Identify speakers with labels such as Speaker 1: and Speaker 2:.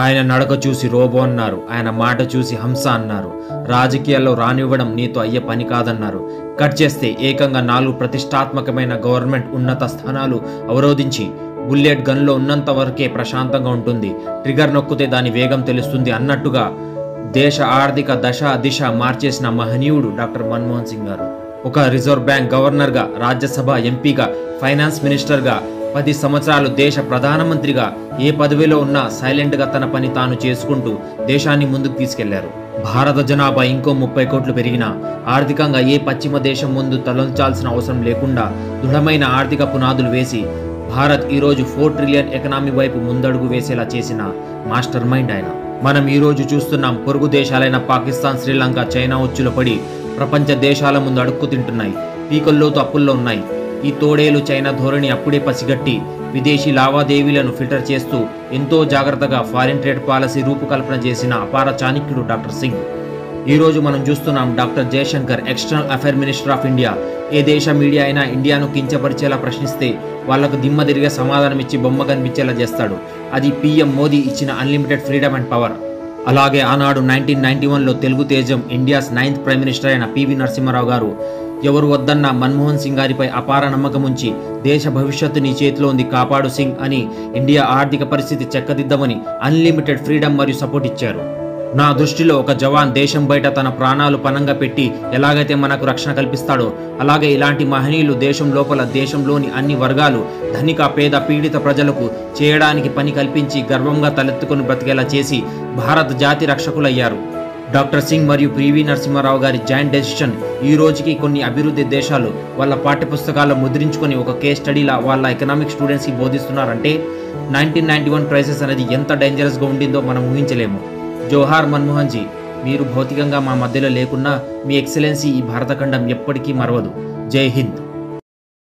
Speaker 1: ఆయన నడక చూసి రోబో అన్నారు. ఆయన మాట చూసి హంస అన్నారు. రాజకీయాల్లో రానివ్వడం నీతో అయ్యే పని కాదన్నారు. కట్ చేస్తే ఏకంగా 4 ప్రతిష్టాత్మకమైన గవర్నమెంట్ ఉన్నత స్థానాలు అవరోధించి బుల్లెట్ గన్లో ఉన్నంత వరకే ప్రశాంతంగా ఉంటుంది, ట్రిగర్ నొక్కితే దాని వేగం తెలుస్తుంది అన్నట్టుగా దేశ ఆర్థిక దిశ మార్చేసిన మహనీయుడు డాక్టర్ మన్మోహన్ సింగ్ గారు. ఒక రిజర్వ్ బ్యాంక్ గవర్నర్గా, రాజ్యసభ ఎంపీగా, ఫైనాన్స్ మినిస్టర్గా, 10 సంవత్సరాలు దేశ ప్రధానమంత్రిగా ఏ పదవిలో ఉన్నా సైలెంట్గా తన పని తాను చేసుకుంటూ దేశాన్ని ముందుకు తీసుకెళ్లారు. భారత జనాభా ఇంకో 30 కోట్లు పెరిగినా ఆర్థికంగా ఏ పశ్చిమ దేశం ముందు తలొంచాల్సిన అవసరం లేకుండా దృఢమైన ఆర్థిక పునాదులు వేసి భారత్ ఈరోజు 4 ట్రిలియన్ ఎకనామీ వైపు ముందడుగు వేసేలా చేసిన మాస్టర్ మైండ్ ఆయన. మనం ఈరోజు చూస్తున్నాం, పొరుగు దేశాలైన పాకిస్తాన్, శ్రీలంక, చైనా ఉచ్చులో పడి ప్రపంచ దేశాల ముందు అడుక్కు తింటున్నాయి, పీకల్లోతు అప్పుల్లో ఉన్నాయి. ఈ తోడేలు చైనా ధోరణి అప్పుడే పసిగట్టి విదేశీ లావాదేవీలను ఫిల్టర్ చేస్తూ ఎంతో జాగ్రత్తగా ఫారిన్ ట్రేడ్ పాలసీ రూపకల్పన చేసిన అపార చాణక్యుడు డాక్టర్ సింగ్. ఈరోజు మనం చూస్తున్నాం, doctor Jaishankar external affair minister of India. ఏ దేశ మీడియా అయినా ఇండియాను కించపరిచేలా ప్రశ్నిస్తే వాళ్లకు దిమ్మ తిరిగే సమాధానం ఇచ్చి బొమ్మ కనిపించేలా చేస్తాడు. అది పీఎం మోదీ ఇచ్చిన అన్లిమిటెడ్ ఫ్రీడమ్ అండ్ పవర్. అలాగే ఆనాడు 1991లో తెలుగు తేజం ఇండియాస్ 9th ప్రైమ్ మినిస్టర్ అయిన పివి నరసింహారావు గారు ఎవరు వద్దన్న మన్మోహన్ సింగ్ గారిపై అపార నమ్మకం ఉంచి దేశ భవిష్యత్తు నీ చేతిలో ఉంది, కాపాడు సింగ్ అని ఇండియా ఆర్థిక పరిస్థితి చెక్కదిద్దమని అన్లిమిటెడ్ ఫ్రీడమ్ మరియు సపోర్ట్ ఇచ్చారు. నా దృష్టిలో ఒక జవాన్ దేశం బయట తన ప్రాణాలు పణంగా పెట్టి ఎలాగైతే మనకు రక్షణ కల్పిస్తాడో అలాగే ఇలాంటి మహనీయులు దేశం లోపల దేశంలోని అన్ని వర్గాలు, ధనిక, పేద, పీడిత ప్రజలకు చేయడానికి పని కల్పించి గర్వంగా తలెత్తుకొని బ్రతికేలా చేసి భారత జాతి రక్షకులయ్యారు. డాక్టర్ సింగ్ మరియు పివి నరసింహారావు గారి జాయింట్ డెసిషన్ ఈ రోజుకి కొన్ని అభివృద్ధి దేశాలు వాళ్ళ పాఠ్యపుస్తకాల్లో ముద్రించుకొని ఒక కేస్ స్టడీలా వాళ్ళ ఎకనామిక్ స్టూడెంట్స్కి బోధిస్తున్నారంటే 1991 క్రైసిస్ అనేది ఎంత డేంజరస్గా ఉండిందో మనం ఊహించలేము. జోహార్ మన్మోహన్ జీ, మీరు భౌతికంగా మా మధ్యలో లేకున్నా మీ ఎక్సలెన్సీ ఈ భారతఖండం ఎప్పటికీ మరవదు. జై హింద్.